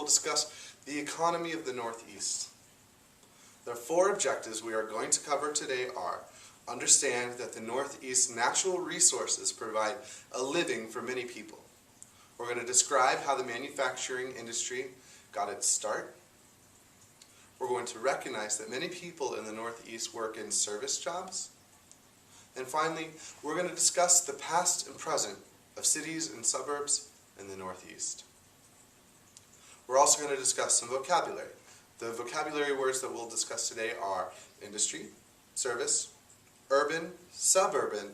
discuss the economy of the Northeast. The 4 objectives we are going to cover today are: understand that the Northeast's natural resources provide a living for many people. We're going to describe how the manufacturing industry got its start. We're going to recognize that many people in the Northeast work in service jobs. And finally, we're going to discuss the past and present of cities and suburbs in the Northeast. We're also going to discuss some vocabulary. The vocabulary words that we'll discuss today are industry, service, urban, suburban,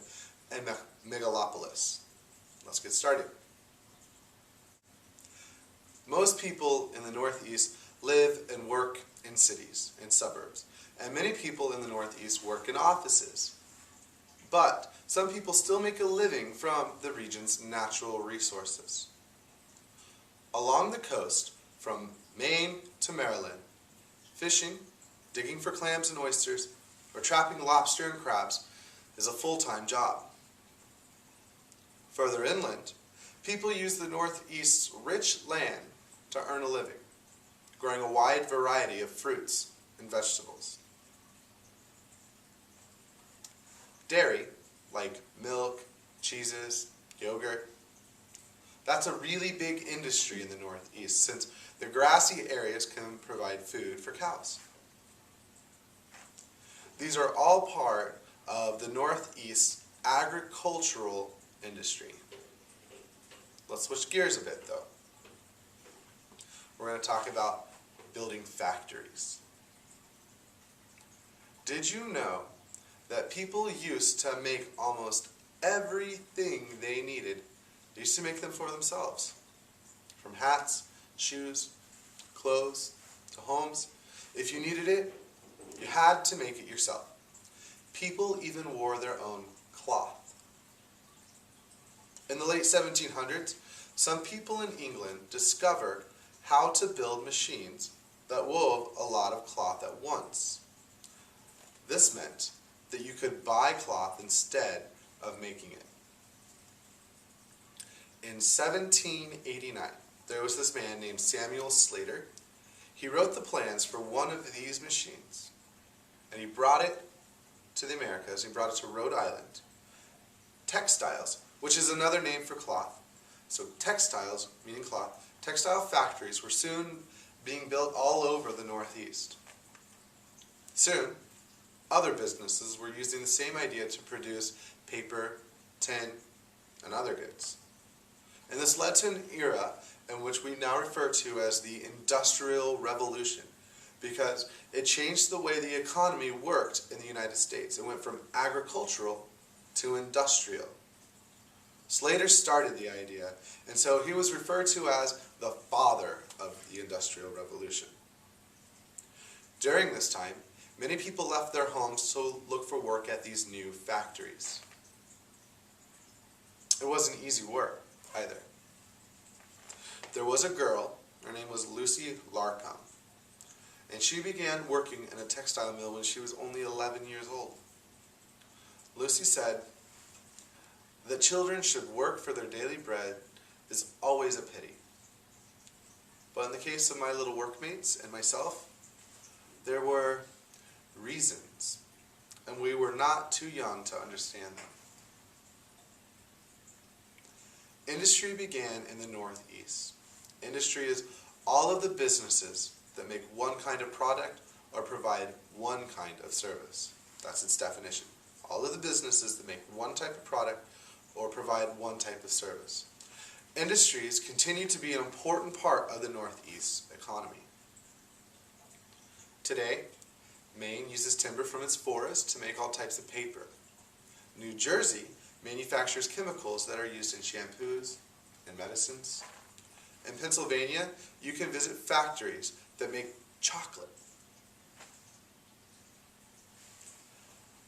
and megalopolis. Let's get started. Most people in the Northeast live and work in cities, in suburbs, and many people in the Northeast work in offices. But some people still make a living from the region's natural resources. Along the coast, from Maine to Maryland, fishing, digging for clams and oysters, or trapping lobster and crabs is a full-time job. Further inland, people use the Northeast's rich land to earn a living, growing a wide variety of fruits and vegetables. Dairy, like milk, cheeses, yogurt, that's a really big industry in the Northeast, since the grassy areas can provide food for cows. These are all part of the Northeast's agricultural industry. Let's switch gears a bit, though. We're going to talk about building factories. Did you know that people used to make almost everything they needed? They used to make them for themselves. From hats, shoes, clothes, to homes. If you needed it, you had to make it yourself. People even wore their own cloth. In the late 1700s, some people in England discovered how to build machines that wove a lot of cloth at once. This meant that you could buy cloth instead of making it. In 1789, there was this man named Samuel Slater. He wrote the plans for one of these machines, and he brought it to the Americas. He brought it to Rhode Island. Textiles, which is another name for cloth. So textiles, meaning cloth, textile factories were soon being built all over the Northeast. Soon, other businesses were using the same idea to produce paper, tin, and other goods. And this led to an era in which we now refer to as the Industrial Revolution, because it changed the way the economy worked in the United States. It went from agricultural to industrial. Slater started the idea, and so he was referred to as the father of the Industrial Revolution. During this time, many people left their homes to look for work at these new factories. It wasn't easy work either. There was a girl, her name was Lucy Larcom, and she began working in a textile mill when she was only 11 years old. Lucy said that children should work for their daily bread is always a pity. But in the case of my little workmates and myself, there were reasons, and we were not too young to understand them. Industry began in the Northeast. Industry is all of the businesses that make one kind of product or provide one kind of service. That's its definition. All of the businesses that make one type of product or provide one type of service. Industries continue to be an important part of the Northeast economy. Today, Maine uses timber from its forests to make all types of paper. New Jersey manufactures chemicals that are used in shampoos and medicines. In Pennsylvania, you can visit factories that make chocolate.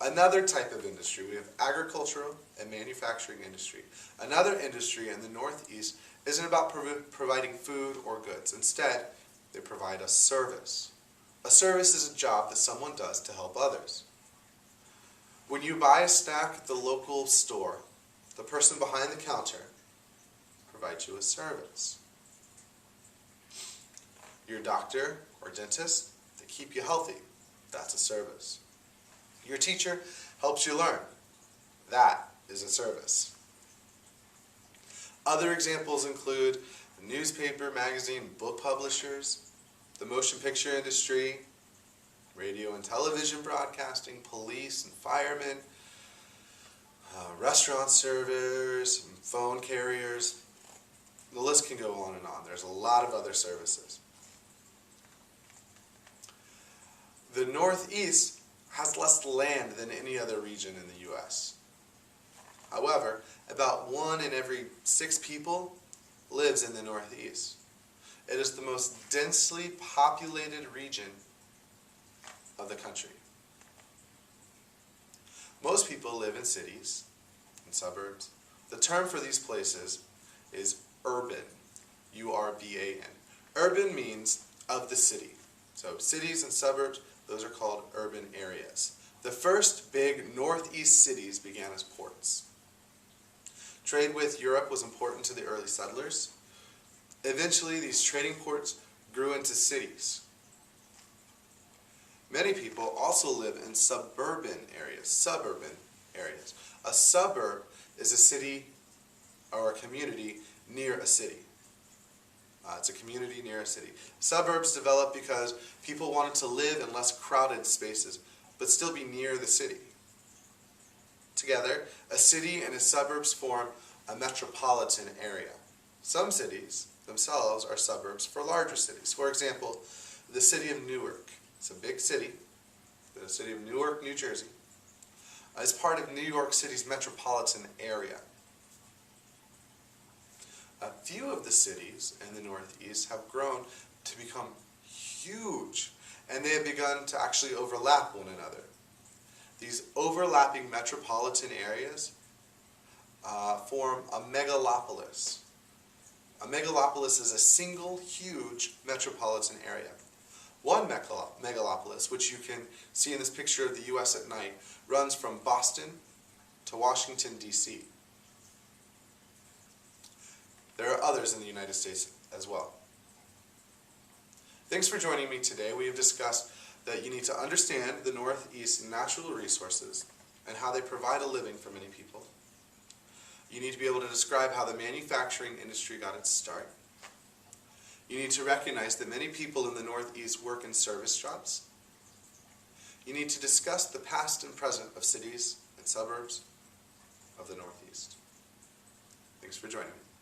Another type of industry, we have agricultural and manufacturing industry. Another industry in the Northeast isn't about providing food or goods. Instead, they provide a service. A service is a job that someone does to help others. When you buy a snack at the local store, the person behind the counter provides you a service. Your doctor or dentist, they keep you healthy. That's a service. Your teacher helps you learn. That is a service. Other examples include newspaper, magazine, book publishers, the motion picture industry, radio and television broadcasting, police and firemen, restaurant servers, phone carriers. The list can go on and on. There's a lot of other services. The Northeast has less land than any other region in the U.S. However, about 1 in every 6 people lives in the Northeast. It is the most densely populated region of the country. Most people live in cities and suburbs. The term for these places is urban, U-R-B-A-N. Urban means of the city. So cities and suburbs, those are called urban areas. The first big northeast cities began as ports. Trade with Europe was important to the early settlers. Eventually, these trading ports grew into cities. Many people also live in suburban areas. A suburb is a city or a community near a city. It's a community near a city. Suburbs developed because people wanted to live in less crowded spaces, but still be near the city. Together, a city and its suburbs form a metropolitan area. Some cities themselves are suburbs for larger cities. For example, the city of Newark. It's a big city, the city of Newark, New Jersey, is part of New York City's metropolitan area. A few of the cities in the Northeast have grown to become huge, and they have begun to actually overlap one another. These overlapping metropolitan areas form a megalopolis. A megalopolis is a single huge metropolitan area. One megalopolis, which you can see in this picture of the U.S. at night, runs from Boston to Washington, D.C. There are others in the United States as well. Thanks for joining me today. We have discussed that you need to understand the Northeast's natural resources and how they provide a living for many people. You need to be able to describe how the manufacturing industry got its start. You need to recognize that many people in the Northeast work in service jobs. You need to discuss the past and present of cities and suburbs of the Northeast. Thanks for joining me.